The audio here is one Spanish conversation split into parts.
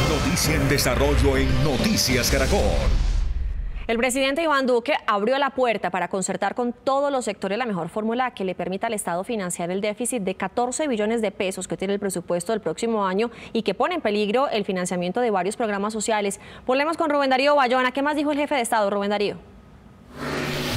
Noticia en desarrollo en Noticias Caracol. El presidente Iván Duque abrió la puerta para concertar con todos los sectores la mejor fórmula que le permita al Estado financiar el déficit de 14 billones de pesos que tiene el presupuesto del próximo año y que pone en peligro el financiamiento de varios programas sociales. Volvemos con Rubén Darío Bayona. ¿Qué más dijo el jefe de Estado, Rubén Darío?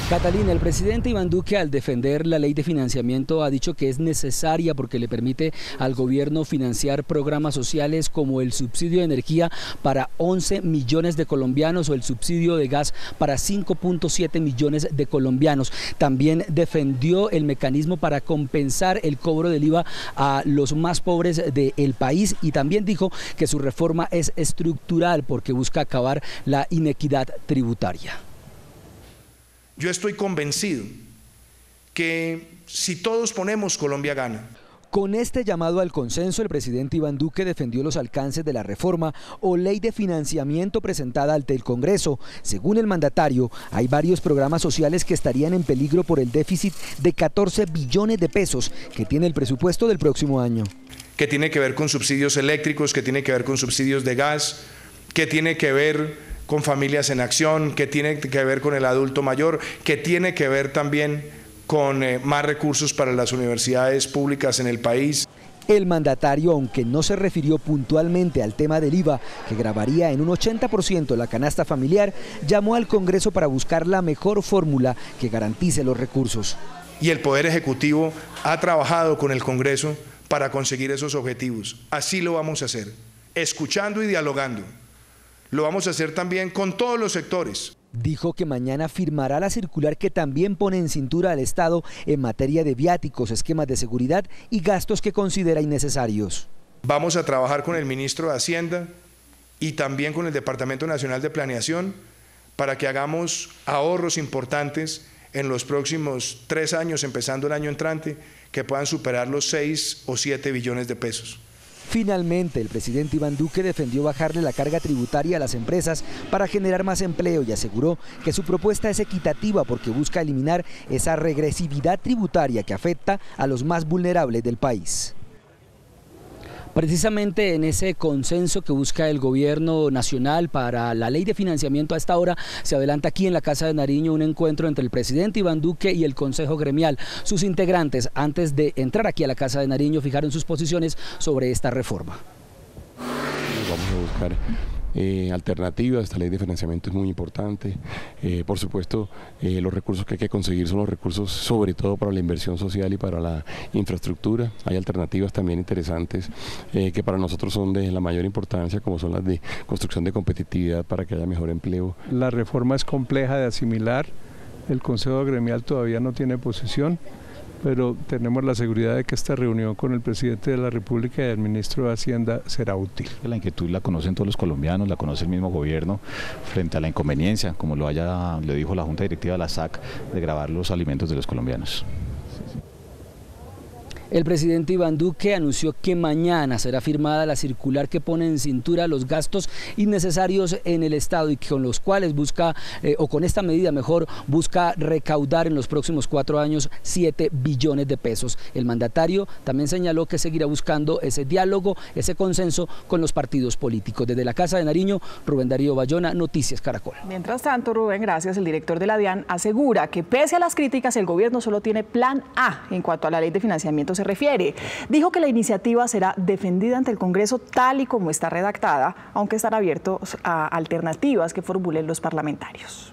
Catalina, el presidente Iván Duque, al defender la ley de financiamiento, ha dicho que es necesaria porque le permite al gobierno financiar programas sociales como el subsidio de energía para 11 millones de colombianos o el subsidio de gas para 5.7 millones de colombianos. También defendió el mecanismo para compensar el cobro del IVA a los más pobres del país y también dijo que su reforma es estructural porque busca acabar la inequidad tributaria. Yo estoy convencido que si todos ponemos, Colombia gana. Con este llamado al consenso, el presidente Iván Duque defendió los alcances de la reforma o ley de financiamiento presentada ante el Congreso. Según el mandatario, hay varios programas sociales que estarían en peligro por el déficit de 14 billones de pesos que tiene el presupuesto del próximo año. Que tiene que ver con subsidios eléctricos, que tiene que ver con subsidios de gas, que tiene que ver con familias en acción, que tiene que ver con el adulto mayor, que tiene que ver también con más recursos para las universidades públicas en el país. El mandatario, aunque no se refirió puntualmente al tema del IVA, que gravaría en un 80% la canasta familiar, llamó al Congreso para buscar la mejor fórmula que garantice los recursos. Y el Poder Ejecutivo ha trabajado con el Congreso para conseguir esos objetivos. Así lo vamos a hacer, escuchando y dialogando. Lo vamos a hacer también con todos los sectores. Dijo que mañana firmará la circular que también pone en cintura al Estado en materia de viáticos, esquemas de seguridad y gastos que considera innecesarios. Vamos a trabajar con el ministro de Hacienda y también con el Departamento Nacional de Planeación para que hagamos ahorros importantes en los próximos 3 años, empezando el año entrante, que puedan superar los 6 o 7 billones de pesos. Finalmente, el presidente Iván Duque defendió bajarle la carga tributaria a las empresas para generar más empleo y aseguró que su propuesta es equitativa porque busca eliminar esa regresividad tributaria que afecta a los más vulnerables del país. Precisamente en ese consenso que busca el gobierno nacional para la ley de financiamiento, a esta hora se adelanta aquí en la Casa de Nariño un encuentro entre el presidente Iván Duque y el Consejo Gremial. Sus integrantes, antes de entrar aquí a la Casa de Nariño, fijaron sus posiciones sobre esta reforma. Vamos a buscar alternativas. Esta ley de financiamiento es muy importante. Por supuesto, los recursos que hay que conseguir son los recursos sobre todo para la inversión social y para la infraestructura. Hay alternativas también interesantes que para nosotros son de la mayor importancia, como son las de construcción de competitividad para que haya mejor empleo. La reforma es compleja de asimilar. El Consejo Gremial todavía no tiene posición, pero tenemos la seguridad de que esta reunión con el presidente de la República y el ministro de Hacienda será útil. La inquietud la conocen todos los colombianos, la conoce el mismo gobierno frente a la inconveniencia, como le dijo la Junta Directiva de la SAC, de gravar los alimentos de los colombianos. El presidente Iván Duque anunció que mañana será firmada la circular que pone en cintura los gastos innecesarios en el Estado y con los cuales busca, o con esta medida mejor, busca recaudar en los próximos 4 años 7 billones de pesos. El mandatario también señaló que seguirá buscando ese diálogo, ese consenso con los partidos políticos. Desde la Casa de Nariño, Rubén Darío Bayona, Noticias Caracol. Mientras tanto, Rubén, gracias, el director de la DIAN asegura que pese a las críticas, el gobierno solo tiene plan A en cuanto a la ley de financiamiento se refiere. Dijo que la iniciativa será defendida ante el Congreso tal y como está redactada, aunque estará abiertos a alternativas que formulen los parlamentarios.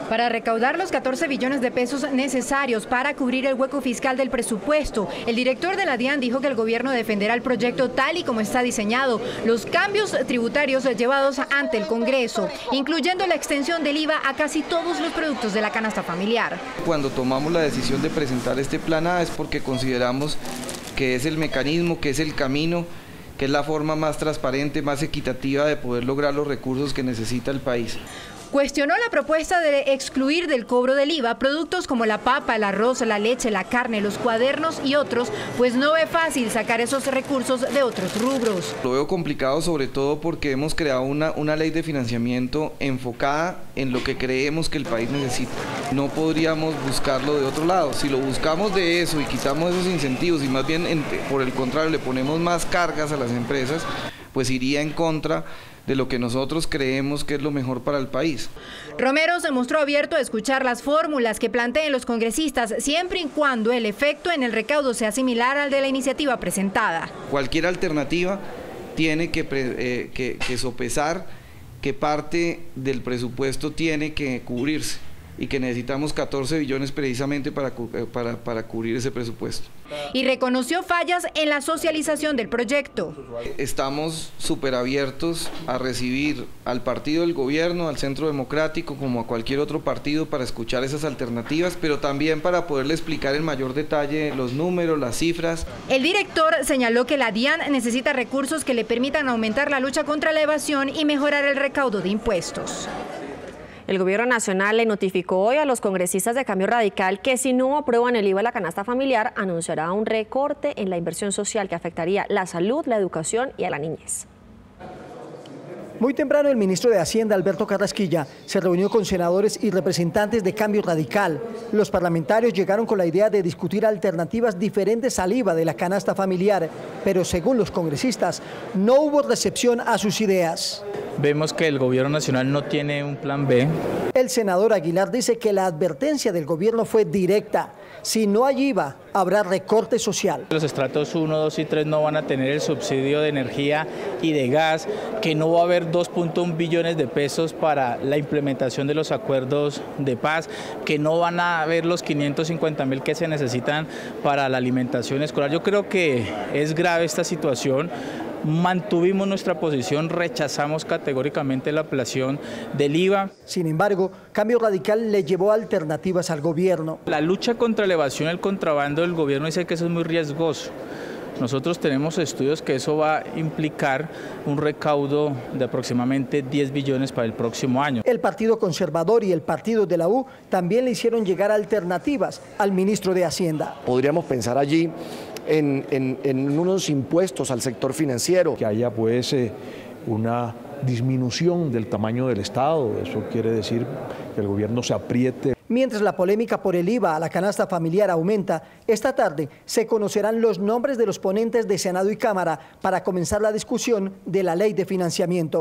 Para recaudar los 14 billones de pesos necesarios para cubrir el hueco fiscal del presupuesto, el director de la DIAN dijo que el gobierno defenderá el proyecto tal y como está diseñado, los cambios tributarios llevados ante el Congreso, incluyendo la extensión del IVA a casi todos los productos de la canasta familiar. Cuando tomamos la decisión de presentar este plan A es porque consideramos que es el mecanismo, que es el camino, que es la forma más transparente, más equitativa de poder lograr los recursos que necesita el país. Cuestionó la propuesta de excluir del cobro del IVA productos como la papa, el arroz, la leche, la carne, los cuadernos y otros, pues no ve fácil sacar esos recursos de otros rubros. Lo veo complicado sobre todo porque hemos creado una ley de financiamiento enfocada en lo que creemos que el país necesita. No podríamos buscarlo de otro lado. Si lo buscamos de eso y quitamos esos incentivos y más bien por el contrario le ponemos más cargas a las empresas, pues iría en contra de lo que nosotros creemos que es lo mejor para el país. Romero se mostró abierto a escuchar las fórmulas que planteen los congresistas, siempre y cuando el efecto en el recaudo sea similar al de la iniciativa presentada. Cualquier alternativa tiene que sopesar que parte del presupuesto tiene que cubrirse y que necesitamos 14 billones precisamente para cubrir ese presupuesto. Y reconoció fallas en la socialización del proyecto. Estamos súper abiertos a recibir al partido del gobierno, al Centro Democrático, como a cualquier otro partido, para escuchar esas alternativas, pero también para poderle explicar en mayor detalle los números, las cifras. El director señaló que la DIAN necesita recursos que le permitan aumentar la lucha contra la evasión y mejorar el recaudo de impuestos. El gobierno nacional le notificó hoy a los congresistas de Cambio Radical que si no aprueban el IVA a la canasta familiar, anunciará un recorte en la inversión social que afectaría la salud, la educación y a la niñez. Muy temprano el ministro de Hacienda, Alberto Carrasquilla, se reunió con senadores y representantes de Cambio Radical. Los parlamentarios llegaron con la idea de discutir alternativas diferentes al IVA de la canasta familiar, pero según los congresistas, no hubo recepción a sus ideas. Vemos que el gobierno nacional no tiene un plan B. El senador Aguilar dice que la advertencia del gobierno fue directa. Si no hay IVA, habrá recorte social. Los estratos 1, 2 y 3 no van a tener el subsidio de energía y de gas, que no va a haber 2.1 billones de pesos para la implementación de los acuerdos de paz, que no van a haber los 550.000 que se necesitan para la alimentación escolar. Yo creo que es grave esta situación. Mantuvimos nuestra posición, rechazamos categóricamente la ampliación del IVA. Sin embargo, Cambio Radical le llevó alternativas al gobierno. La lucha contra la evasión y el contrabando del gobierno dice que eso es muy riesgoso. Nosotros tenemos estudios que eso va a implicar un recaudo de aproximadamente 10 billones para el próximo año. El Partido Conservador y el Partido de la U también le hicieron llegar alternativas al ministro de Hacienda. Podríamos pensar allí en unos impuestos al sector financiero. Que haya pues una disminución del tamaño del Estado, eso quiere decir que el gobierno se apriete. Mientras la polémica por el IVA a la canasta familiar aumenta, esta tarde se conocerán los nombres de los ponentes de Senado y Cámara para comenzar la discusión de la ley de financiamiento.